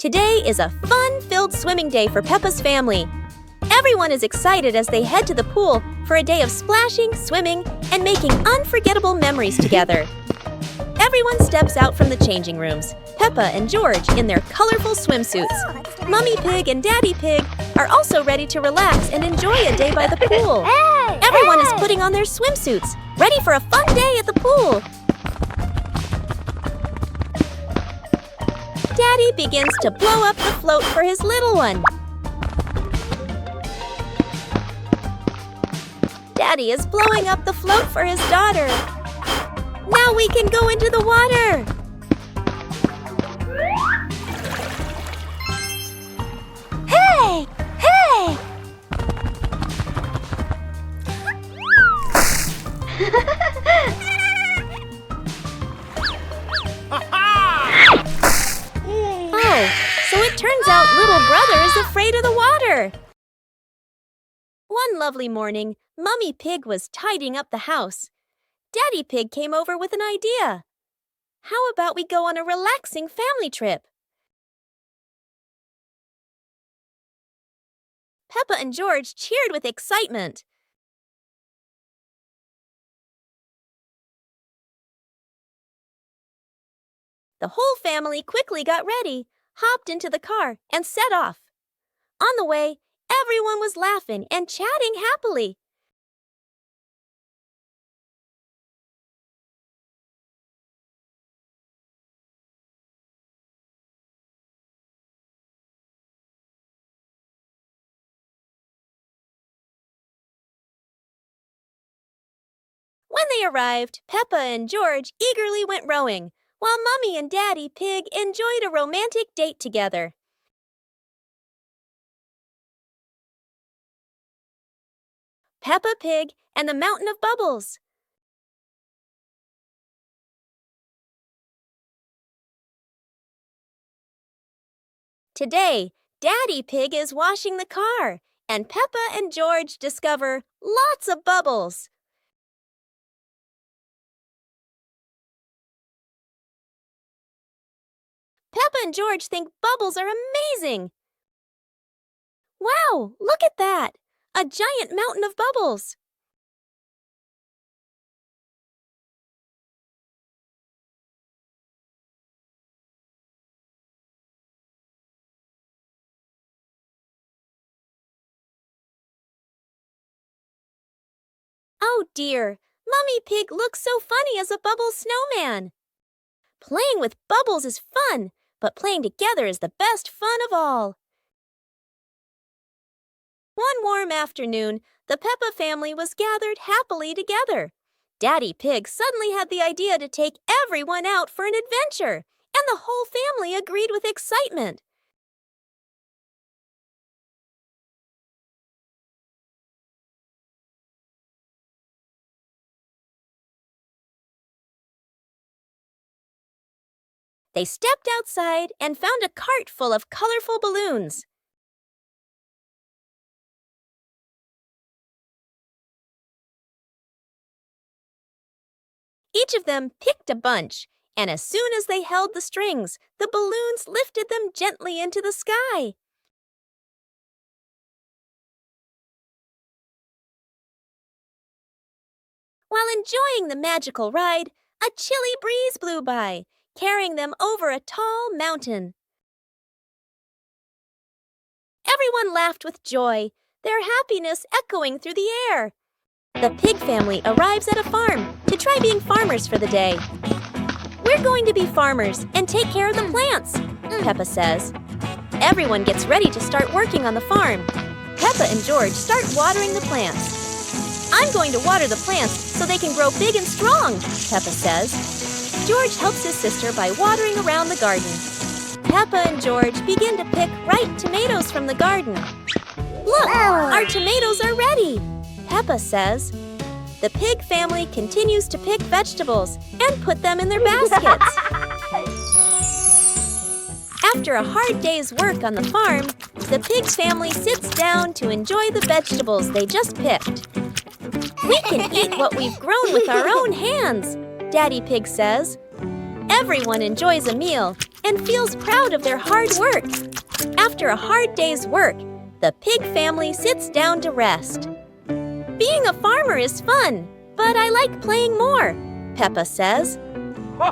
Today is a fun-filled swimming day for Peppa's family. Everyone is excited as they head to the pool for a day of splashing, swimming, and making unforgettable memories together. Everyone steps out from the changing rooms, Peppa and George in their colorful swimsuits. Mummy Pig and Daddy Pig are also ready to relax and enjoy a day by the pool. Everyone is putting on their swimsuits, ready for a fun day at the pool. Daddy begins to blow up the float for his little one. Daddy is blowing up the float for his daughter. Now we can go into the water. Hey! Hey! Oh, so it turns out little brother is afraid of the water. One lovely morning, Mummy Pig was tidying up the house. Daddy Pig came over with an idea. How about we go on a relaxing family trip? Peppa and George cheered with excitement. The whole family quickly got ready, hopped into the car, and set off. On the way, everyone was laughing and chatting happily. When they arrived, Peppa and George eagerly went rowing, while Mummy and Daddy Pig enjoyed a romantic date together. Peppa Pig and the Mountain of Bubbles. Today, Daddy Pig is washing the car, and Peppa and George discover lots of bubbles. Peppa and George think bubbles are amazing. Wow, look at that! A giant mountain of bubbles. Oh dear, Mummy Pig looks so funny as a bubble snowman. Playing with bubbles is fun, but playing together is the best fun of all. One warm afternoon, the Peppa family was gathered happily together. Daddy Pig suddenly had the idea to take everyone out for an adventure, and the whole family agreed with excitement. They stepped outside and found a cart full of colorful balloons. Each of them picked a bunch, and as soon as they held the strings, the balloons lifted them gently into the sky. While enjoying the magical ride, a chilly breeze blew by, carrying them over a tall mountain. Everyone laughed with joy, their happiness echoing through the air. The pig family arrives at a farm to try being farmers for the day. We're going to be farmers and take care of the plants, Peppa says. Everyone gets ready to start working on the farm. Peppa and George start watering the plants. I'm going to water the plants so they can grow big and strong, Peppa says. George helps his sister by watering around the garden. Peppa and George begin to pick ripe tomatoes from the garden. Look, our tomatoes are ready, Peppa says. The pig family continues to pick vegetables and put them in their baskets. After a hard day's work on the farm, the pig family sits down to enjoy the vegetables they just picked. We can eat what we've grown with our own hands, Daddy Pig says. Everyone enjoys a meal, and feels proud of their hard work. After a hard day's work, the pig family sits down to rest. Being a farmer is fun, but I like playing more, Peppa says.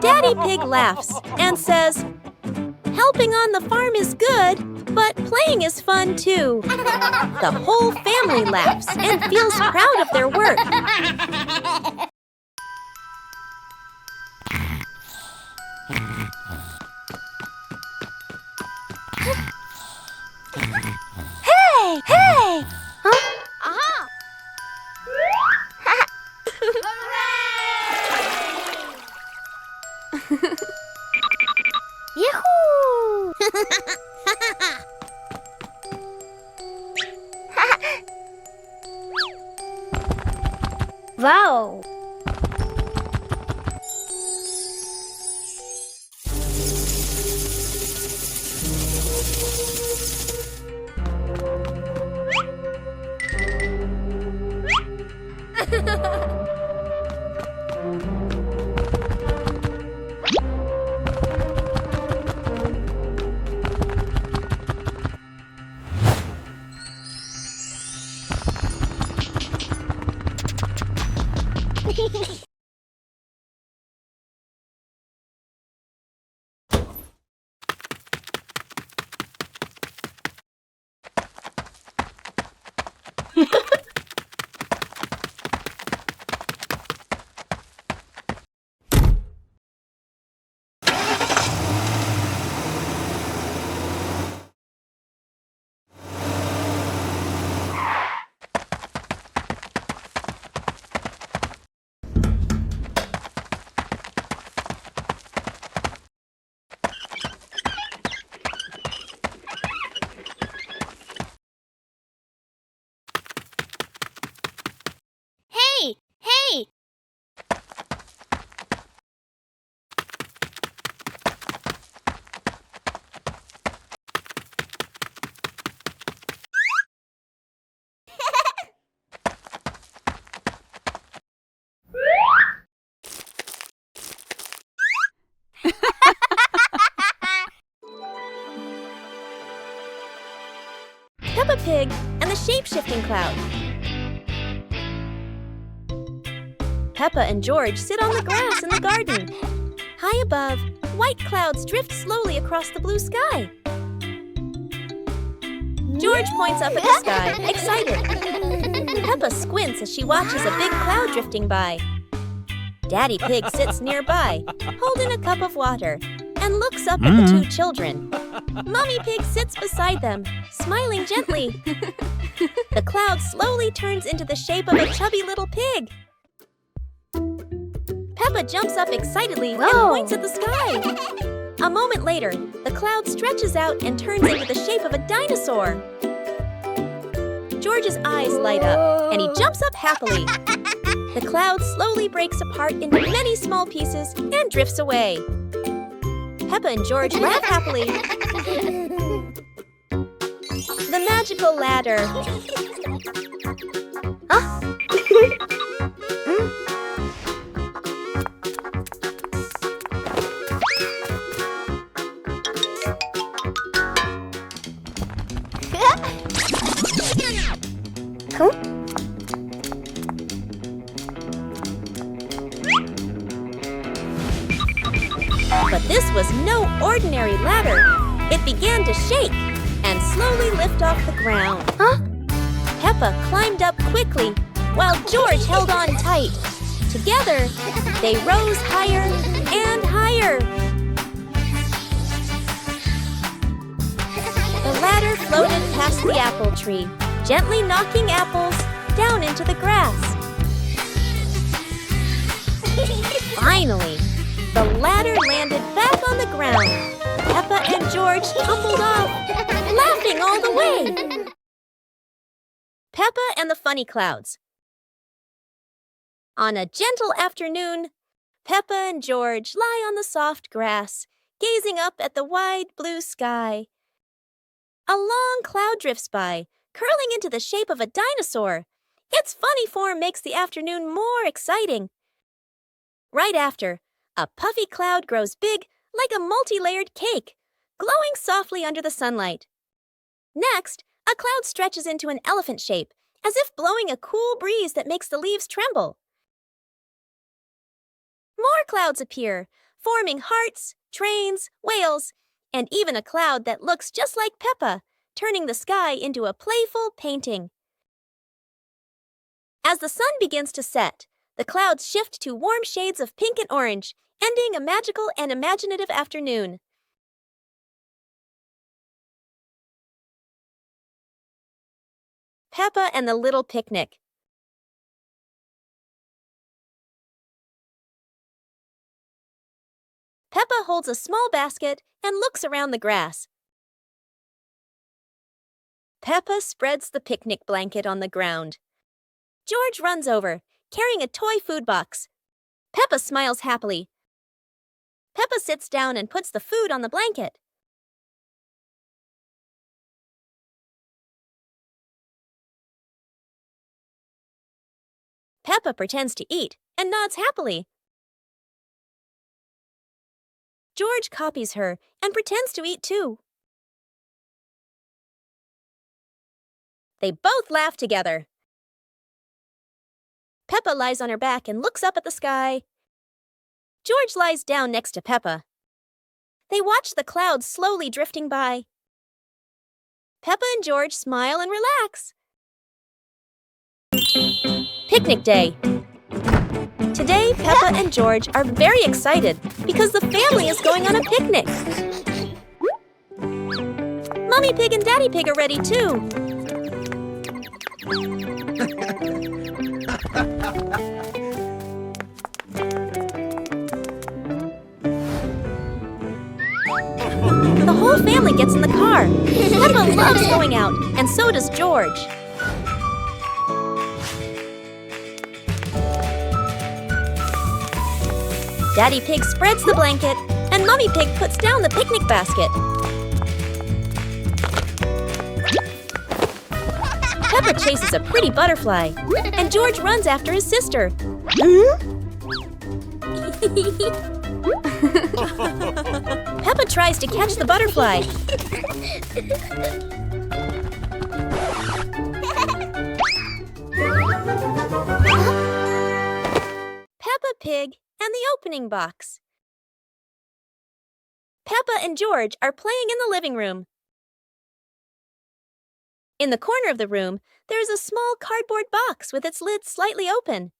Daddy Pig laughs and says, helping on the farm is good, but playing is fun too. The whole family laughs and feels proud of their work. Hey! Hey! Huh? Aha! Yahoo! Wow! Hey! Hey! Peppa Pig and the shape-shifting cloud. Peppa and George sit on the grass in the garden. High above, white clouds drift slowly across the blue sky. George points up at the sky, excited. Peppa squints as she watches a big cloud drifting by. Daddy Pig sits nearby, holding a cup of water, and looks up at the two children. Mommy Pig sits beside them, smiling gently. The cloud slowly turns into the shape of a chubby little pig. Peppa jumps up excitedly and points at the sky. A moment later, the cloud stretches out and turns into the shape of a dinosaur. George's eyes light up, and he jumps up happily. The cloud slowly breaks apart into many small pieces and drifts away. Peppa and George laugh happily. The magical ladder. Huh? But this was no ordinary ladder. It began to shake and slowly lift off the ground. Huh? Peppa climbed up quickly while George held on tight. Together, they rose higher and higher. The ladder floated past the apple tree, gently knocking apples down into the grass. Finally, the ladder landed back on the ground. Peppa and George tumbled off, laughing all the way. Peppa and the Funny Clouds. On a gentle afternoon, Peppa and George lie on the soft grass, gazing up at the wide blue sky. A long cloud drifts by, curling into the shape of a dinosaur. Its funny form makes the afternoon more exciting. Right after, a puffy cloud grows big like a multi-layered cake, glowing softly under the sunlight. Next, a cloud stretches into an elephant shape, as if blowing a cool breeze that makes the leaves tremble. More clouds appear, forming hearts, trains, whales, and even a cloud that looks just like Peppa, turning the sky into a playful painting. As the sun begins to set, the clouds shift to warm shades of pink and orange, ending a magical and imaginative afternoon. Peppa and the Little Picnic. Peppa holds a small basket and looks around the grass. Peppa spreads the picnic blanket on the ground. George runs over, carrying a toy food box. Peppa smiles happily. Peppa sits down and puts the food on the blanket. Peppa pretends to eat and nods happily. George copies her and pretends to eat too. They both laugh together. Peppa lies on her back and looks up at the sky. George lies down next to Peppa. They watch the clouds slowly drifting by. Peppa and George smile and relax. Picnic day. Today, Peppa and George are very excited because the family is going on a picnic. Mommy Pig and Daddy Pig are ready too. The whole family gets in the car. Peppa loves going out, and so does George. Daddy Pig spreads the blanket, and Mommy Pig puts down the picnic basket. Peppa chases a pretty butterfly, and George runs after his sister. Peppa tries to catch the butterfly. Peppa Pig and the opening box. Peppa and George are playing in the living room. In the corner of the room, there is a small cardboard box with its lid slightly open.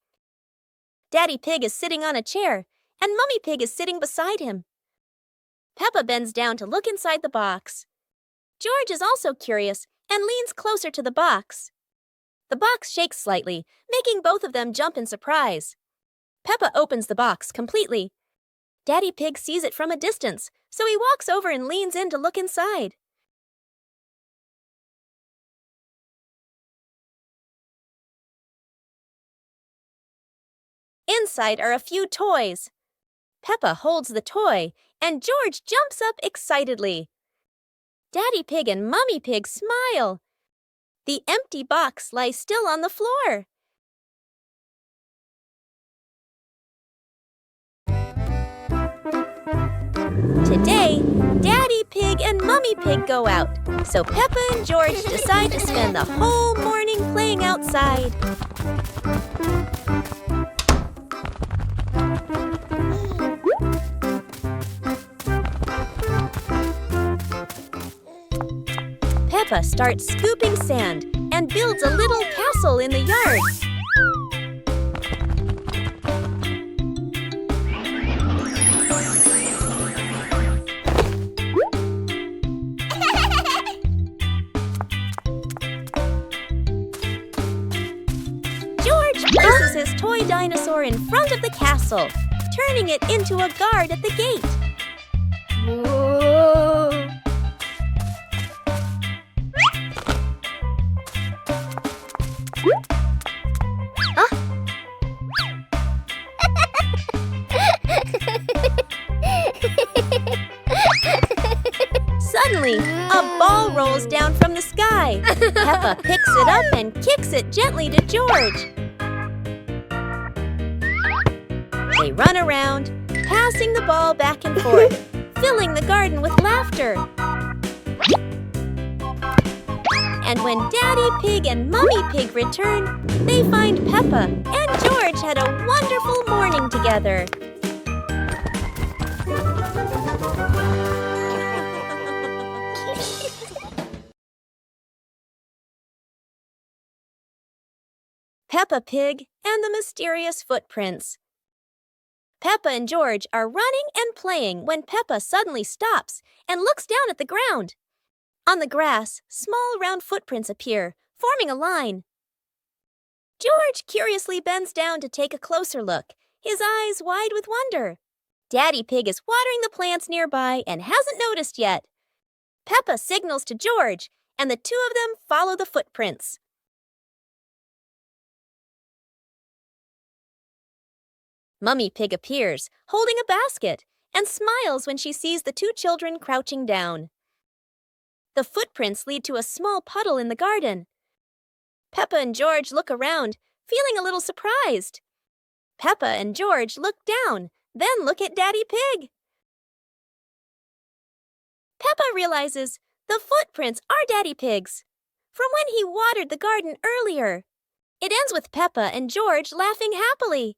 Daddy Pig is sitting on a chair, and Mummy Pig is sitting beside him. Peppa bends down to look inside the box. George is also curious and leans closer to the box. The box shakes slightly, making both of them jump in surprise. Peppa opens the box completely. Daddy Pig sees it from a distance, so he walks over and leans in to look inside. Inside are a few toys. Peppa holds the toy, and George jumps up excitedly. Daddy Pig and Mummy Pig smile. The empty box lies still on the floor. Today, Daddy Pig and Mummy Pig go out, so Peppa and George decide to spend the whole morning playing outside. Peppa starts scooping sand and builds a little castle in the yard. George places his toy dinosaur in front of the castle, turning it into a guard at the gate. Whoa. Suddenly, a ball rolls down from the sky. Peppa picks it up and kicks it gently to George. They run around, passing the ball back and forth, filling the garden with laughter. And when Daddy Pig and Mummy Pig return, they find Peppa and George had a wonderful morning together. Peppa Pig and the Mysterious Footprints. Peppa and George are running and playing when Peppa suddenly stops and looks down at the ground. On the grass, small round footprints appear, forming a line. George curiously bends down to take a closer look, his eyes wide with wonder. Daddy Pig is watering the plants nearby and hasn't noticed yet. Peppa signals to George, and the two of them follow the footprints. Mummy Pig appears, holding a basket, and smiles when she sees the two children crouching down. The footprints lead to a small puddle in the garden. Peppa and George look around, feeling a little surprised. Peppa and George look down, then look at Daddy Pig. Peppa realizes the footprints are Daddy Pig's, from when he watered the garden earlier. It ends with Peppa and George laughing happily.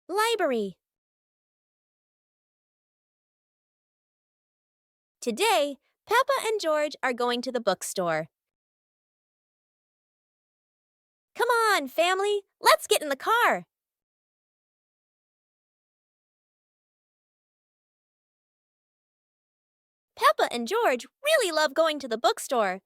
Library. Today, Peppa and George are going to the bookstore. Come on, family, let's get in the car. Peppa and George really love going to the bookstore.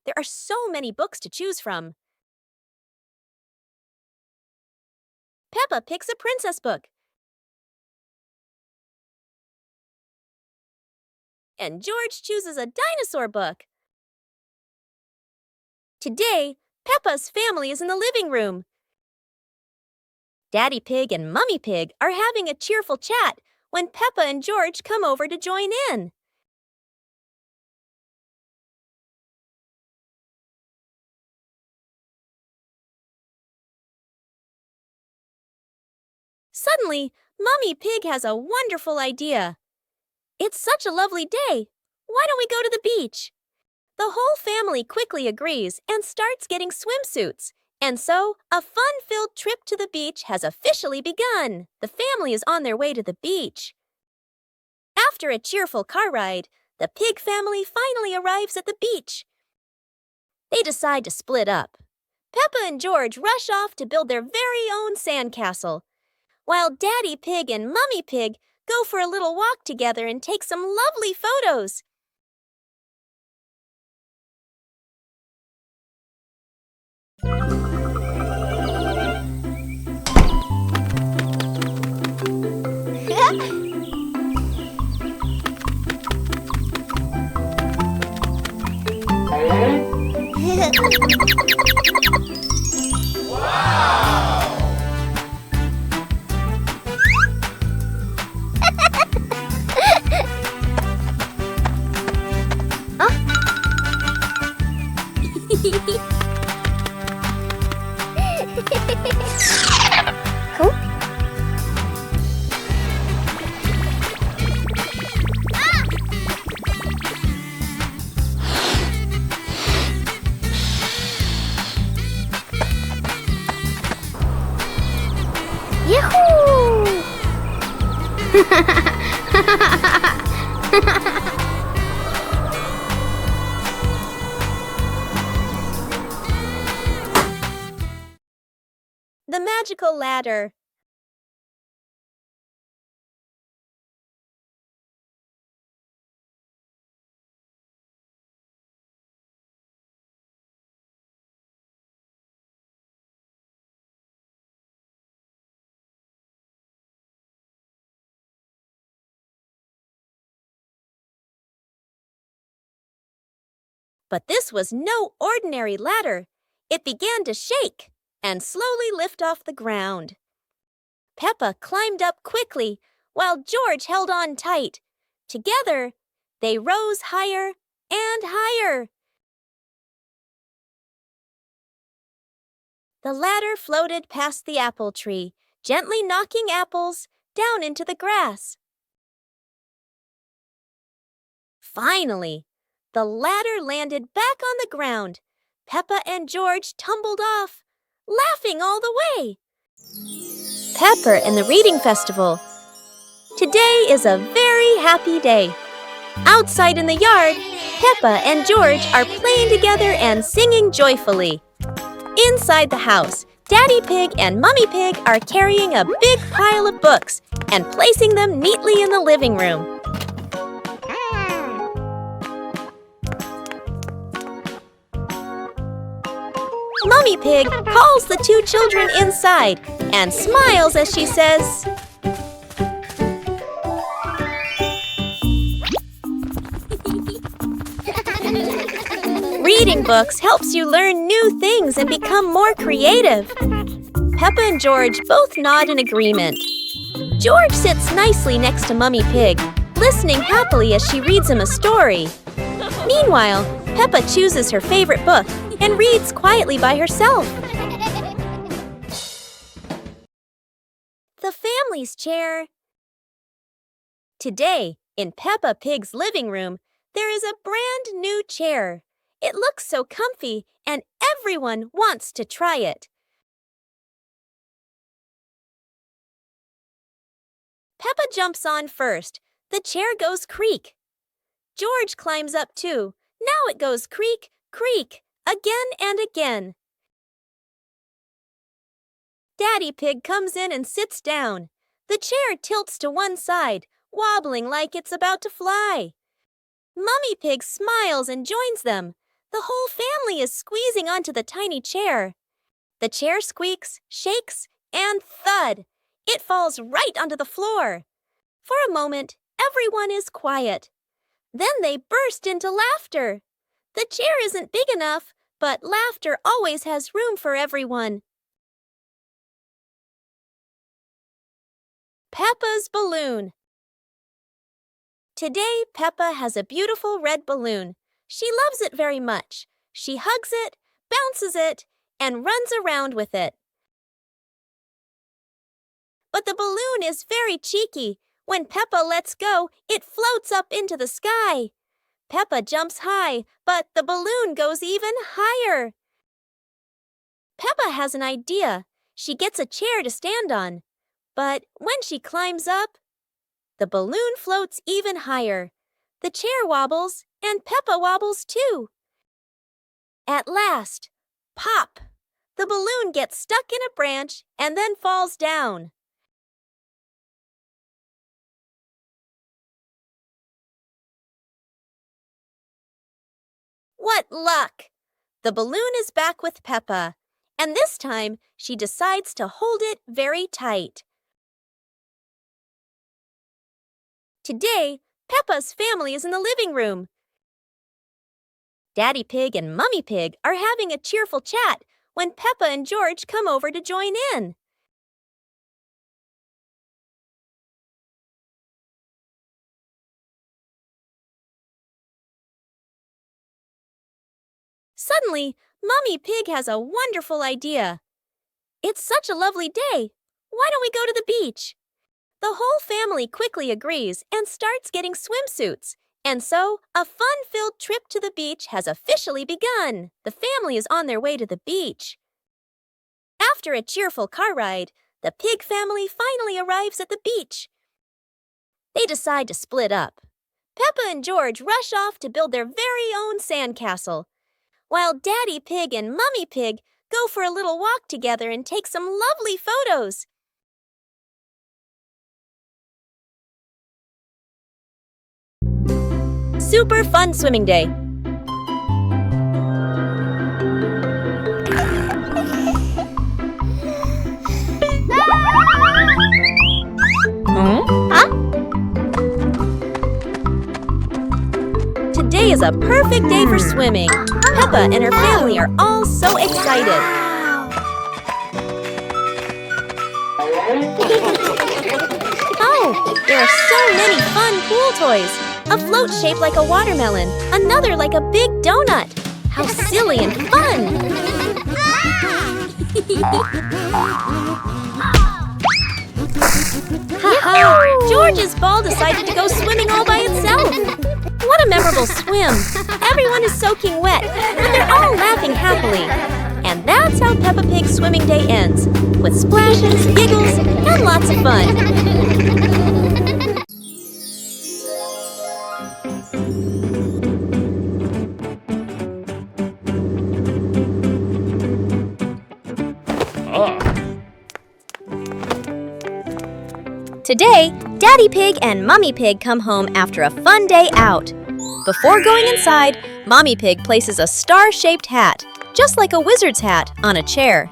There are so many books to choose from. Peppa picks a princess book. And George chooses a dinosaur book. Today, Peppa's family is in the living room. Daddy Pig and Mummy Pig are having a cheerful chat when Peppa and George come over to join in. Suddenly, Mummy Pig has a wonderful idea. It's such a lovely day. Why don't we go to the beach? The whole family quickly agrees and starts getting swimsuits. And so, a fun-filled trip to the beach has officially begun. The family is on their way to the beach. After a cheerful car ride, the Pig family finally arrives at the beach. They decide to split up. Peppa and George rush off to build their very own sandcastle, while Daddy Pig and Mummy Pig go for a little walk together and take some lovely photos. Cool. Yahoo! The magical ladder. But this was no ordinary ladder. It began to shake and slowly lift off the ground. Peppa climbed up quickly, while George held on tight. Together, they rose higher and higher. The ladder floated past the apple tree, gently knocking apples down into the grass. Finally, the ladder landed back on the ground. Peppa and George tumbled off, laughing all the way. Pepper and the Reading Festival. Today is a very happy day. Outside in the yard, Peppa and George are playing together and singing joyfully. Inside the house, Daddy Pig and Mummy Pig are carrying a big pile of books and placing them neatly in the living room. Mummy Pig calls the two children inside and smiles as she says, "Reading books helps you learn new things and become more creative." Peppa and George both nod in agreement. George sits nicely next to Mummy Pig, listening happily as she reads him a story. Meanwhile, Peppa chooses her favorite book and reads quietly by herself. The family's chair. Today, in Peppa Pig's living room, there is a brand new chair. It looks so comfy, and everyone wants to try it. Peppa jumps on first. The chair goes creak. George climbs up too. Now it goes creak, creak, again and again. Daddy Pig comes in and sits down. The chair tilts to one side, wobbling like it's about to fly. Mummy Pig smiles and joins them. The whole family is squeezing onto the tiny chair. The chair squeaks, shakes, and thud! It falls right onto the floor. For a moment, everyone is quiet. Then they burst into laughter. The chair isn't big enough, but laughter always has room for everyone. Peppa's balloon. Today, Peppa has a beautiful red balloon. She loves it very much. She hugs it, bounces it, and runs around with it. But the balloon is very cheeky. When Peppa lets go, it floats up into the sky. Peppa jumps high, but the balloon goes even higher. Peppa has an idea. She gets a chair to stand on. But when she climbs up, the balloon floats even higher. The chair wobbles, and Peppa wobbles too. At last, pop! The balloon gets stuck in a branch and then falls down. What luck! The balloon is back with Peppa, and this time she decides to hold it very tight. Today, Peppa's family is in the living room. Daddy Pig and Mummy Pig are having a cheerful chat when Peppa and George come over to join in. Suddenly, Mummy Pig has a wonderful idea. It's such a lovely day. Why don't we go to the beach? The whole family quickly agrees and starts getting swimsuits. And so, a fun-filled trip to the beach has officially begun. The family is on their way to the beach. After a cheerful car ride, the Pig family finally arrives at the beach. They decide to split up. Peppa and George rush off to build their very own sandcastle, while Daddy Pig and Mummy Pig go for a little walk together and take some lovely photos. Super fun swimming day. Today is a perfect day for swimming. Peppa and her family are all so excited. Oh, there are so many fun pool toys. A float shaped like a watermelon, another like a big donut. How silly and fun! Ha-ha! George's ball decided to go swimming all by itself. What a memorable swim! Everyone is soaking wet, but they're all laughing happily. And that's how Peppa Pig's swimming day ends, with splashes, giggles, and lots of fun. Today, Daddy Pig and Mummy Pig come home after a fun day out. Before going inside, Mommy Pig places a star-shaped hat, just like a wizard's hat, on a chair.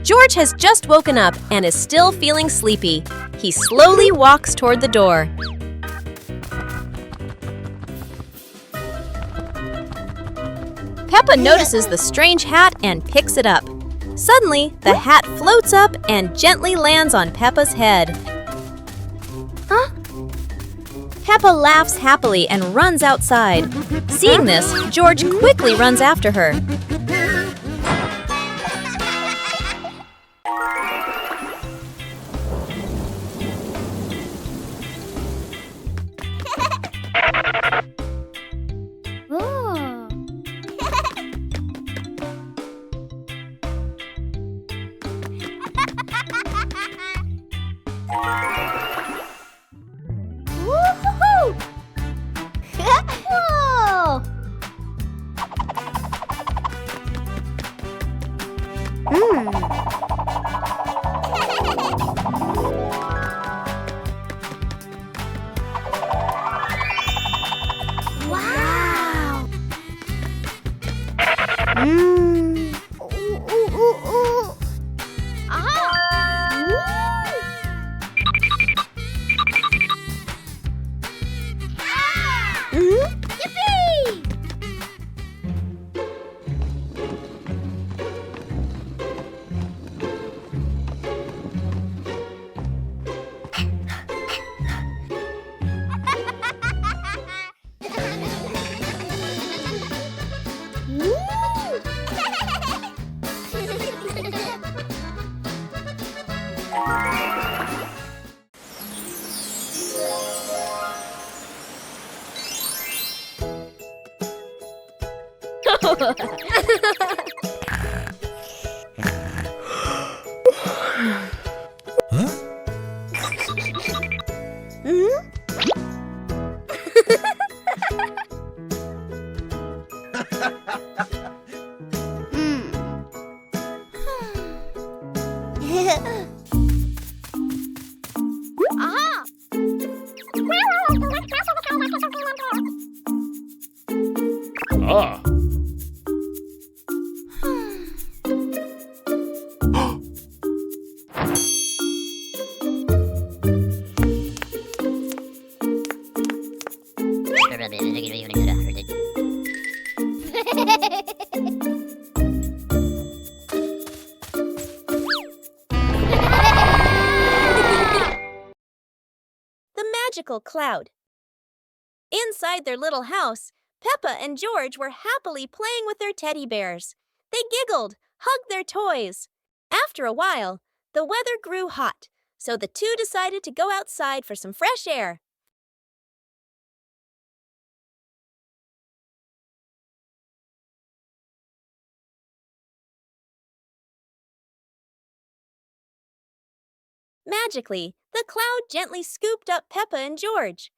George has just woken up and is still feeling sleepy. He slowly walks toward the door. Peppa notices the strange hat and picks it up. Suddenly, the hat floats up and gently lands on Peppa's head. Huh? Peppa laughs happily and runs outside. Seeing this, George quickly runs after her. Ah. The magical cloud. Inside their little house, Peppa and George were happily playing with their teddy bears. They giggled, hugged their toys. After a while, the weather grew hot, so the two decided to go outside for some fresh air. Magically, the cloud gently scooped up Peppa and George.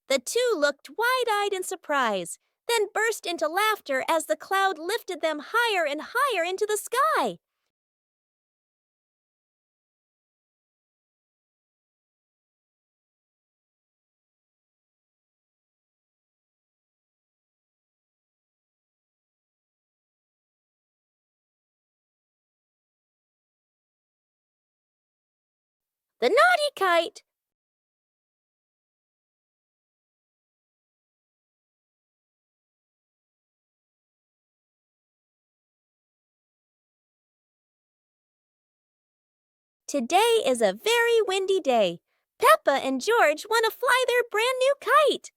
The two looked wide-eyed in surprise, then burst into laughter as the cloud lifted them higher and higher into the sky. The naughty kite! Today is a very windy day. Peppa and George want to fly their brand new kite.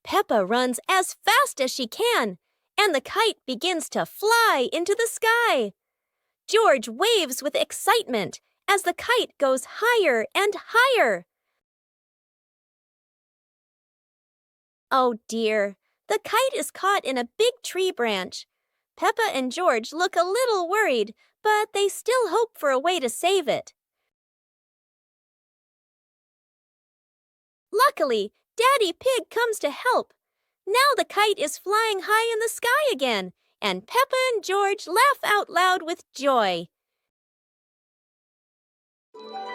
Peppa runs as fast as she can, and the kite begins to fly into the sky. George waves with excitement as the kite goes higher and higher. Oh dear, the kite is caught in a big tree branch. Peppa and George look a little worried, but they still hope for a way to save it. Luckily, Daddy Pig comes to help. Now the kite is flying high in the sky again, and Peppa and George laugh out loud with joy. Whoa!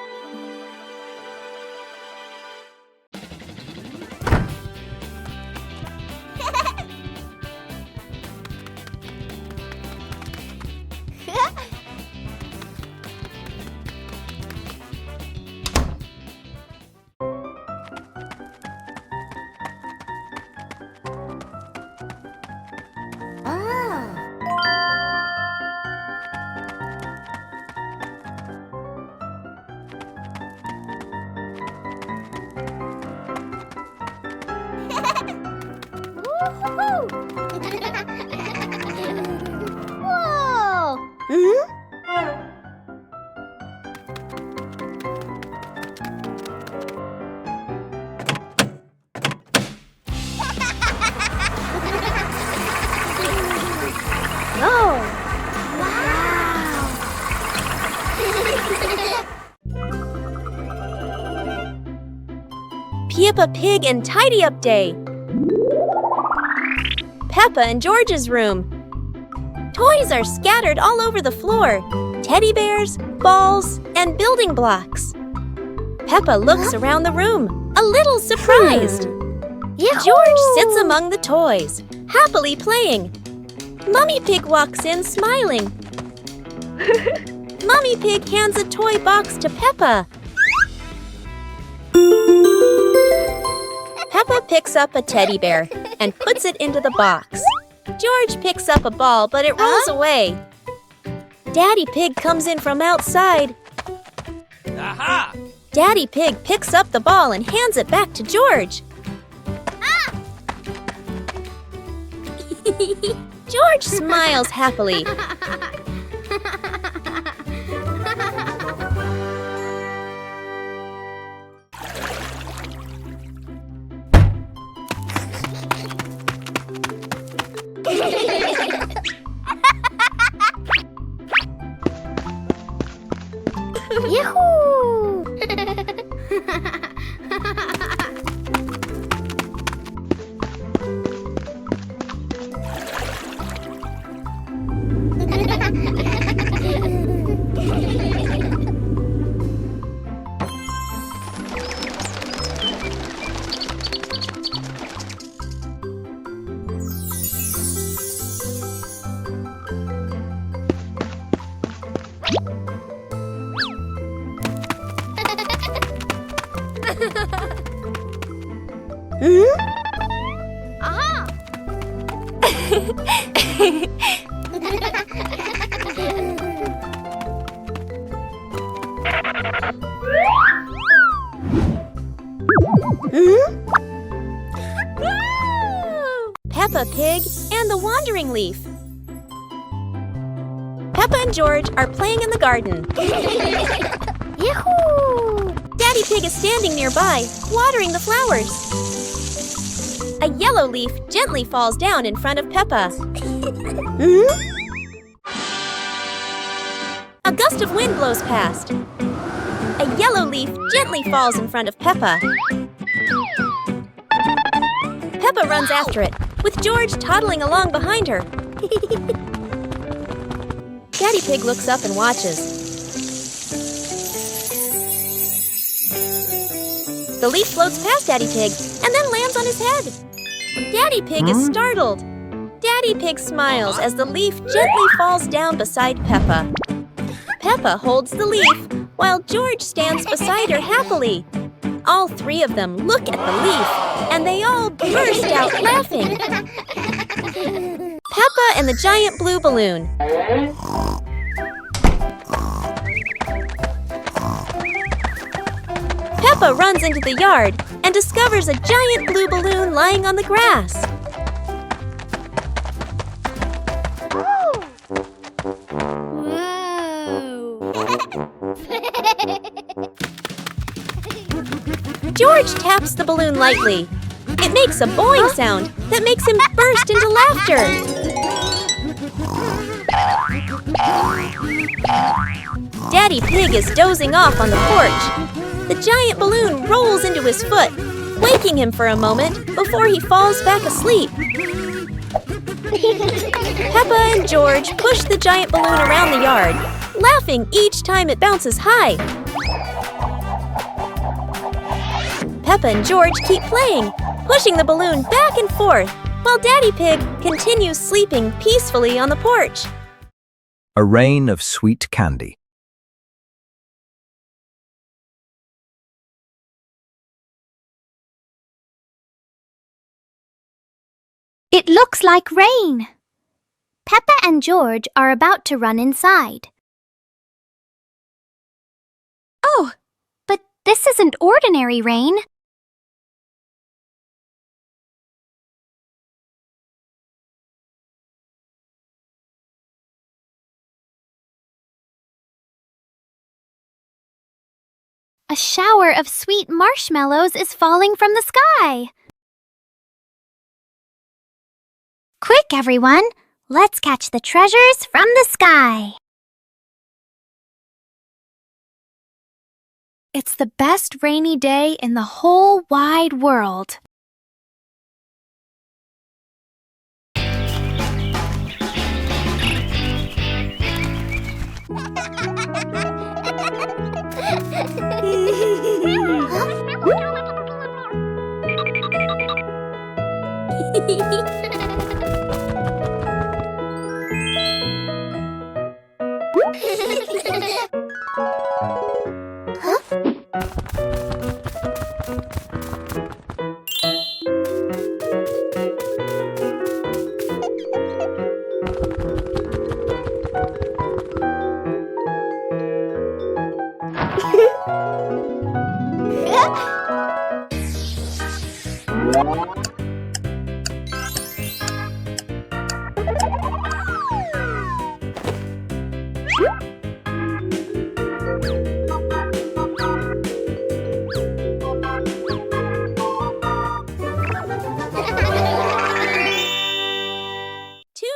Oh! Wow! Peppa Pig and Tidy Up Day. Peppa and George's room. Toys are scattered all over the floor. Teddy bears, balls, and building blocks. Peppa looks around the room, a little surprised. George sits among the toys, happily playing. Mummy Pig walks in, smiling. Mummy Pig hands a toy box to Peppa. Peppa picks up a teddy bear and puts it into the box. George picks up a ball, but it rolls away. Daddy Pig comes in from outside. Aha! Daddy Pig picks up the ball and hands it back to George. George smiles happily. Yahoo! Aha! Peppa Pig and the Wandering Leaf. Peppa and George are playing in the garden. Yahoo! Daddy Pig is standing nearby, watering the flowers. A yellow leaf gently falls down in front of Peppa. A gust of wind blows past. A yellow leaf gently falls in front of Peppa. Peppa runs after it, with George toddling along behind her. Daddy Pig looks up and watches. The leaf floats past Daddy Pig and then lands on his head. Daddy Pig is startled. Daddy Pig smiles as the leaf gently falls down beside Peppa. Peppa holds the leaf while George stands beside her happily. All three of them look at the leaf and they all burst out laughing. Peppa and the giant blue balloon. Peppa runs into the yard and discovers a giant blue balloon lying on the grass. George taps the balloon lightly. It makes a boing sound that makes him burst into laughter. Daddy Pig is dozing off on the porch. The giant balloon rolls into his foot, waking him for a moment before he falls back asleep. Peppa and George push the giant balloon around the yard, laughing each time it bounces high. Peppa and George keep playing, pushing the balloon back and forth, while Daddy Pig continues sleeping peacefully on the porch. A rain of sweet candy. It looks like rain. Peppa and George are about to run inside. Oh, but this isn't ordinary rain. A shower of sweet marshmallows is falling from the sky. Quick, everyone! Let's catch the treasures from the sky. It's the best rainy day in the whole wide world.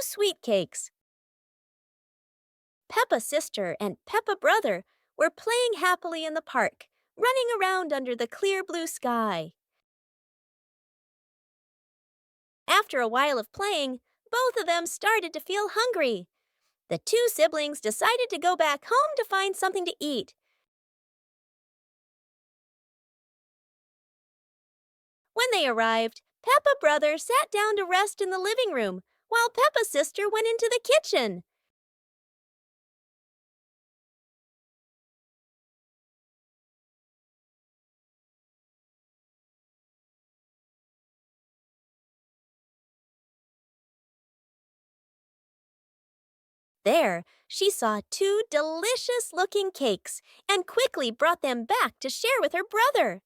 Sweet cakes. Peppa's sister and Peppa brother were playing happily in the park, running around under the clear blue sky. After a while of playing, both of them started to feel hungry. The two siblings decided to go back home to find something to eat. When they arrived, Peppa brother sat down to rest in the living room, while Peppa sister went into the kitchen. There, she saw two delicious-looking cakes and quickly brought them back to share with her brother.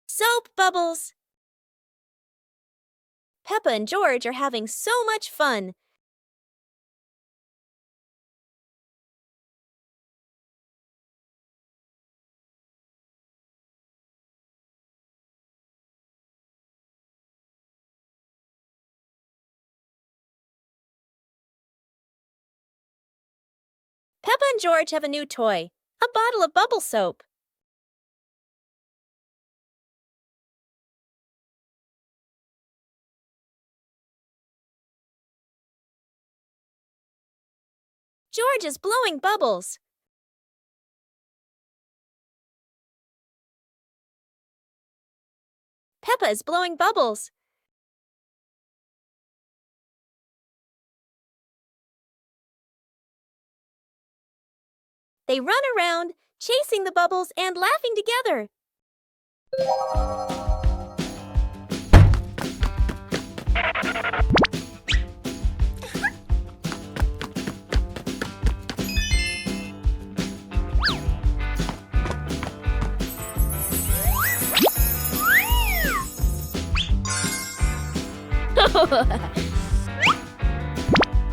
Soap bubbles! Peppa and George are having so much fun. Peppa and George have a new toy, a bottle of bubble soap. George is blowing bubbles. Peppa is blowing bubbles. They run around, chasing the bubbles and laughing together.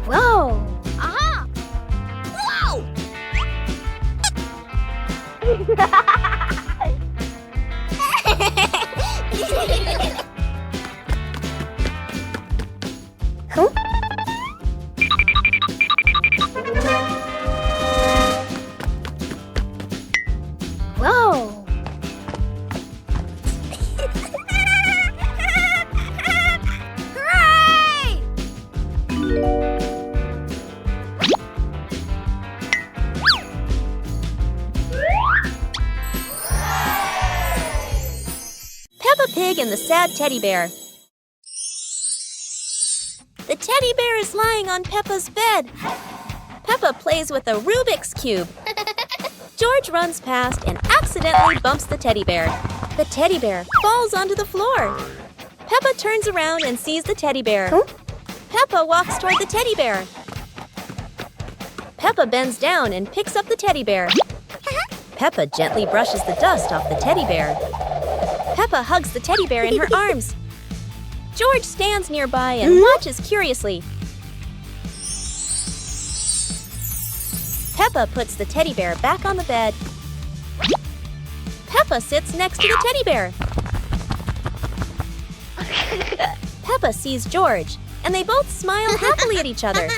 Whoa! Aha! Whoa! Huh? Whoa! Hooray! Peppa Pig and the Sad Teddy Bear. The teddy bear is lying on Peppa's bed. Peppa plays with a Rubik's Cube. George runs past and accidentally bumps the teddy bear. The teddy bear falls onto the floor. Peppa turns around and sees the teddy bear. Huh? Peppa walks toward the teddy bear. Peppa bends down and picks up the teddy bear. Peppa gently brushes the dust off the teddy bear. Peppa hugs the teddy bear in her arms. George stands nearby and watches curiously. Peppa puts the teddy bear back on the bed. Peppa sits next to the teddy bear. Peppa sees George, and they both smile happily at each other.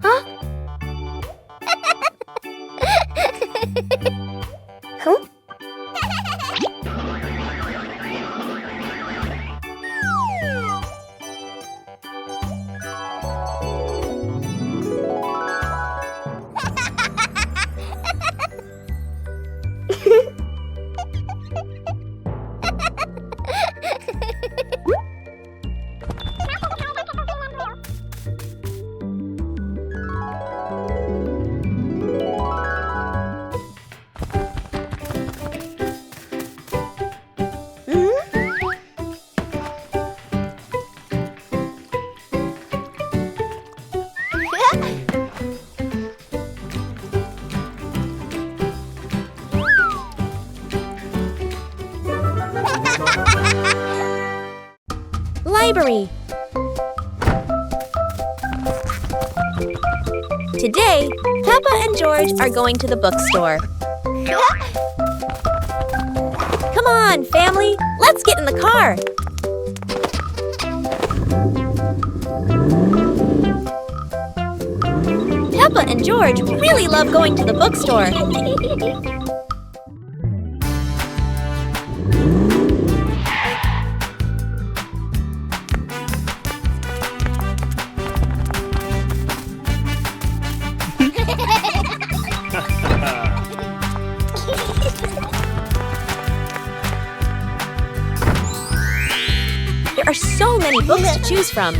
Huh? Huh? Library. Today, Peppa and George are going to the bookstore. Come on, family, let's get in the car. Peppa and George really love going to the bookstore. There are so many books to choose from.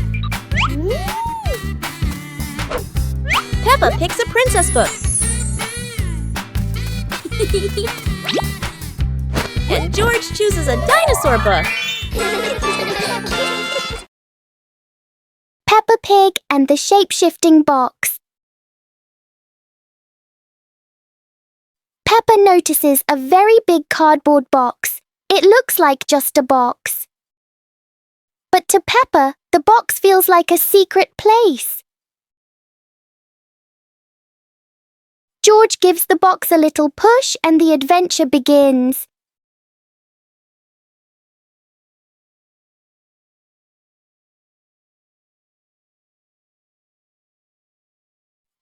Peppa picks a princess book. And George chooses a dinosaur book. Peppa Pig and the shape-shifting box. Peppa notices a very big cardboard box. It looks like just a box. But to Peppa, the box feels like a secret place. George gives the box a little push and the adventure begins.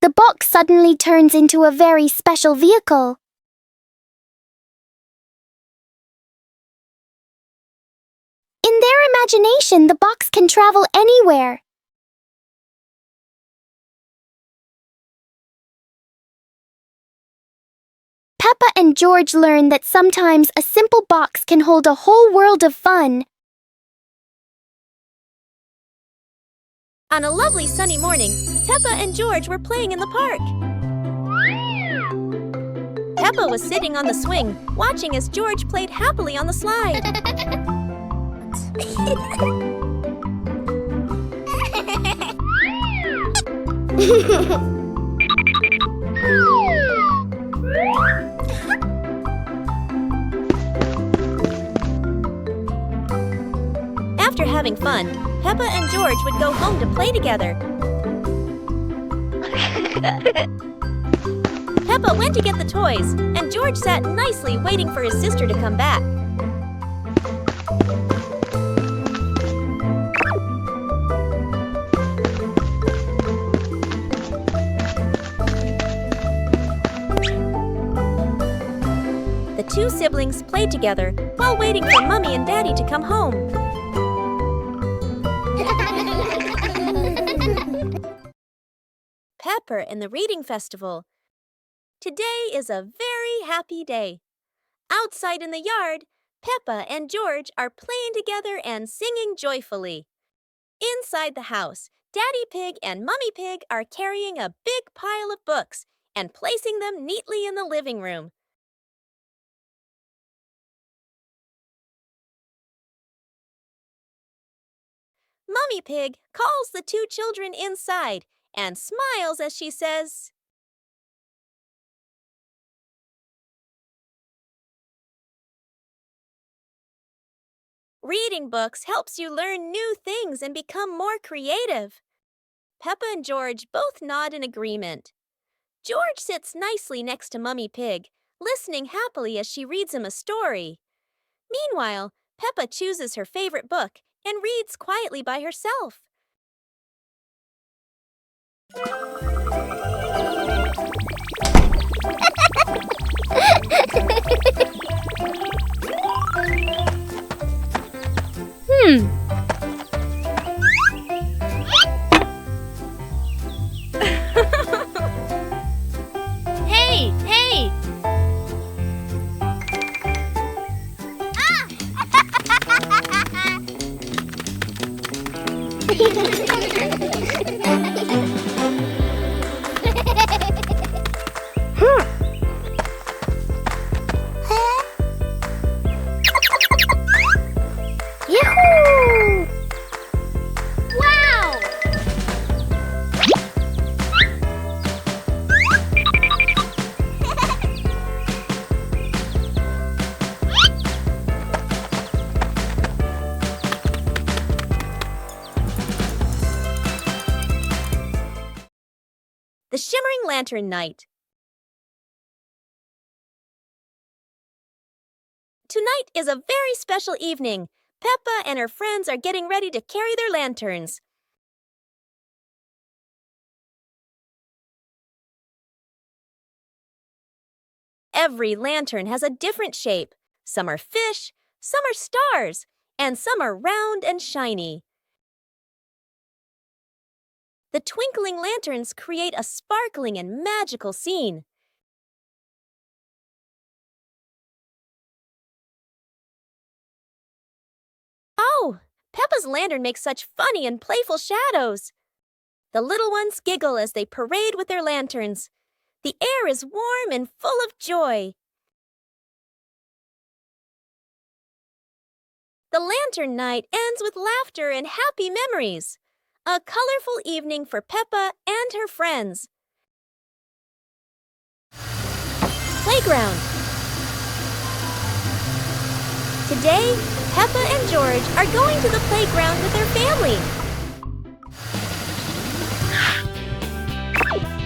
The box suddenly turns into a very special vehicle. In their imagination, the box can travel anywhere. Peppa and George learn that sometimes a simple box can hold a whole world of fun. On a lovely sunny morning, Peppa and George were playing in the park. Peppa was sitting on the swing, watching as George played happily on the slide. After having fun, Peppa and George would go home to play together. Peppa went to get the toys, and George sat nicely waiting for his sister to come back. The two siblings played together while waiting for Mommy and Daddy to come home. Pepper and the Reading Festival. Today is a very happy day. Outside in the yard, Peppa and George are playing together and singing joyfully. Inside the house, Daddy Pig and Mummy Pig are carrying a big pile of books and placing them neatly in the living room. Mummy Pig calls the two children inside and smiles as she says, "Reading books helps you learn new things and become more creative." Peppa and George both nod in agreement. George sits nicely next to Mummy Pig, listening happily as she reads him a story. Meanwhile, Peppa chooses her favorite book and reads quietly by herself. Hey, hey! Yahoo! Wow! the Shimmering Lantern Night. Tonight is a very special evening. Peppa and her friends are getting ready to carry their lanterns. Every lantern has a different shape. Some are fish, some are stars, and some are round and shiny. The twinkling lanterns create a sparkling and magical scene. Oh, Peppa's lantern makes such funny and playful shadows. The little ones giggle as they parade with their lanterns. The air is warm and full of joy. The lantern night ends with laughter and happy memories. A colorful evening for Peppa and her friends. Playground. Today, Peppa and George are going to the playground with their family.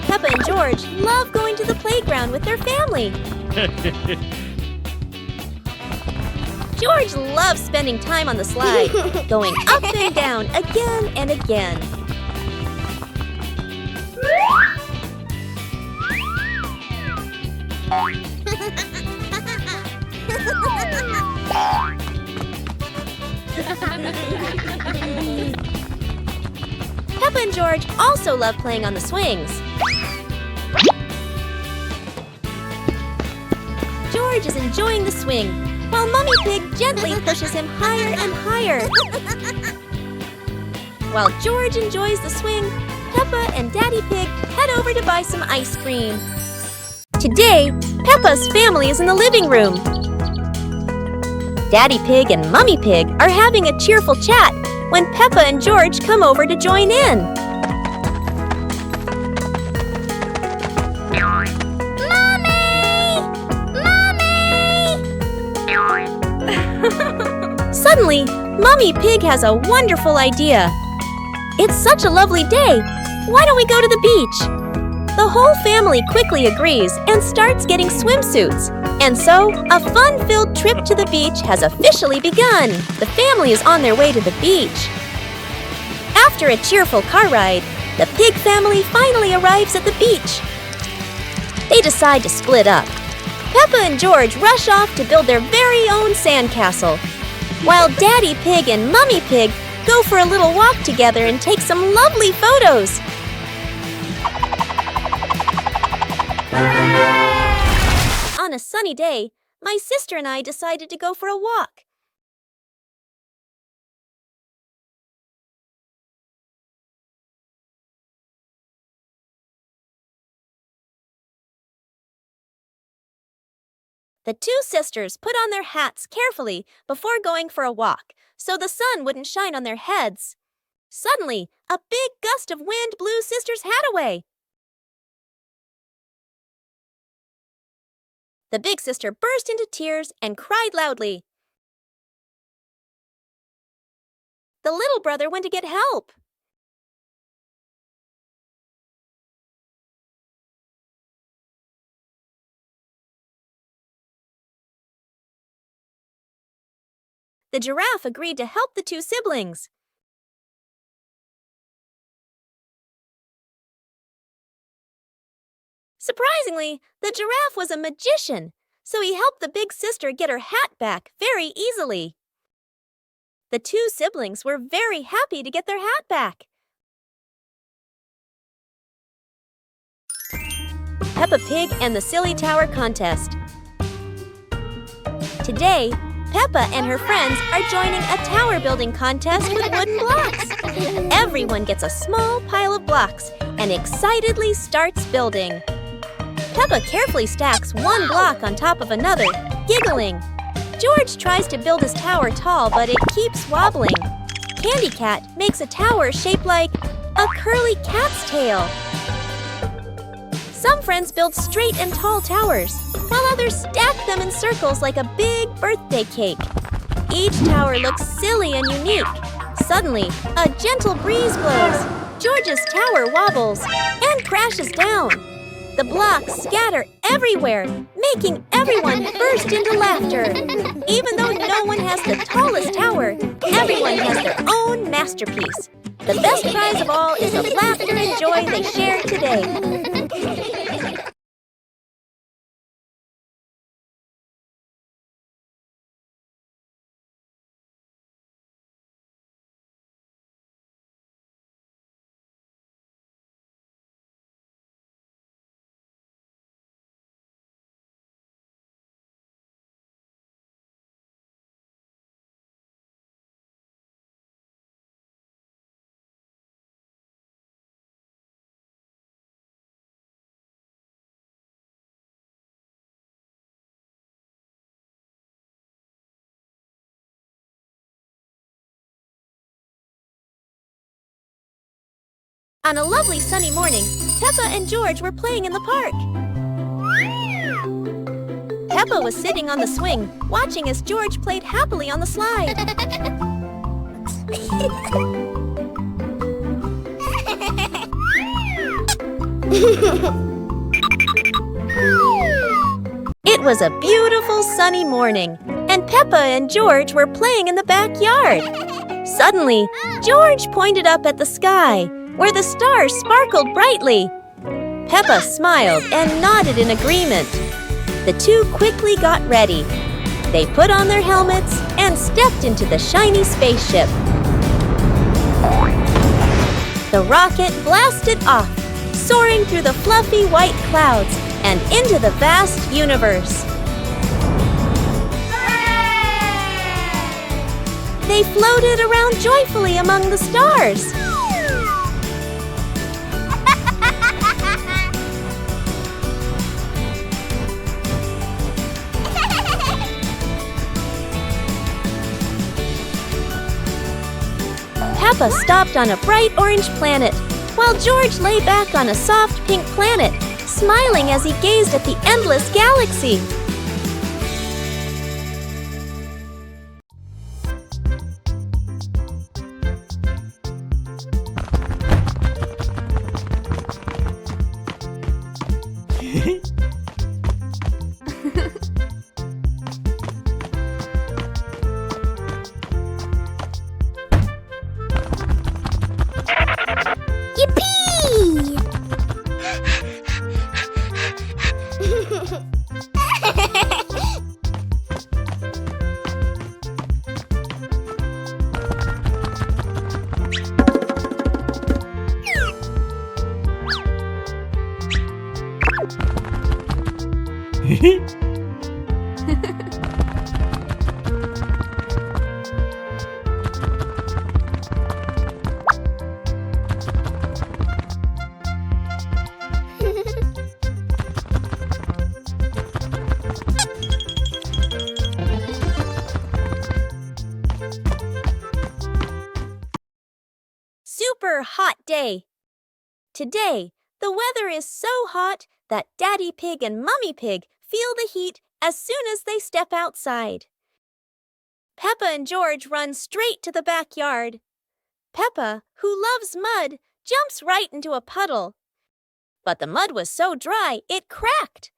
Peppa and George love going to the playground with their family. George loves spending time on the slide, going up and down again and again. Peppa and George also love playing on the swings. George is enjoying the swing, while Mummy Pig gently pushes him higher and higher. While George enjoys the swing, Peppa and Daddy Pig head over to buy some ice cream. Today, Peppa's family is in the living room. Daddy Pig and Mummy Pig are having a cheerful chat when Peppa and George come over to join in. Suddenly, Mummy Pig has a wonderful idea. It's such a lovely day. Why don't we go to the beach? The whole family quickly agrees and starts getting swimsuits. And so, a fun-filled trip to the beach has officially begun. The family is on their way to the beach. After a cheerful car ride, the Pig family finally arrives at the beach. They decide to split up. Peppa and George rush off to build their very own sandcastle, while Daddy Pig and Mummy Pig go for a little walk together and take some lovely photos. On a sunny day, my sister and I decided to go for a walk. The two sisters put on their hats carefully before going for a walk, so the sun wouldn't shine on their heads. Suddenly, a big gust of wind blew Sister's hat away. The big sister burst into tears and cried loudly. The little brother went to get help. The giraffe agreed to help the two siblings. Surprisingly, the giraffe was a magician, so he helped the big sister get her hat back very easily. The two siblings were very happy to get their hat back. Peppa Pig and the Silly Tower Contest. Today, Peppa and her friends are joining a tower building contest with wooden blocks. Everyone gets a small pile of blocks and excitedly starts building. Peppa carefully stacks one block on top of another, giggling. George tries to build his tower tall, but it keeps wobbling. Candy Cat makes a tower shaped like a curly cat's tail. Some friends build straight and tall towers, while others stack them in circles like a big birthday cake. Each tower looks silly and unique. Suddenly, a gentle breeze blows. George's tower wobbles and crashes down. The blocks scatter everywhere, making everyone burst into laughter. Even though no one has the tallest tower, everyone has their own masterpiece. The best prize of all is the laughter and joy they shared today. On a lovely sunny morning, Peppa and George were playing in the park. Peppa was sitting on the swing, watching as George played happily on the slide. It was a beautiful sunny morning, and Peppa and George were playing in the backyard. Suddenly, George pointed up at the sky, where the stars sparkled brightly. Peppa smiled and nodded in agreement. The two quickly got ready. They put on their helmets and stepped into the shiny spaceship. The rocket blasted off, soaring through the fluffy white clouds and into the vast universe. They floated around joyfully among the stars. Peppa stopped on a bright orange planet, while George lay back on a soft pink planet, smiling as he gazed at the endless galaxy. Super hot day. Today, the weather is so hot that Daddy Pig and Mummy Pig feel the heat as soon as they step outside. Peppa and George run straight to the backyard. Peppa, who loves mud, jumps right into a puddle. But the mud was so dry, it cracked.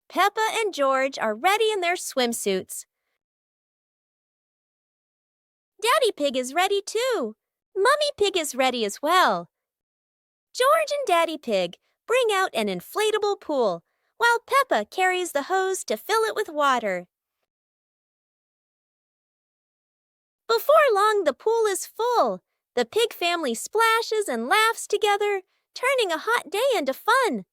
Peppa and George are ready in their swimsuits. Daddy Pig is ready too. Mummy Pig is ready as well. George and Daddy Pig bring out an inflatable pool, while Peppa carries the hose to fill it with water. Before long, the pool is full. The pig family splashes and laughs together, turning a hot day into fun.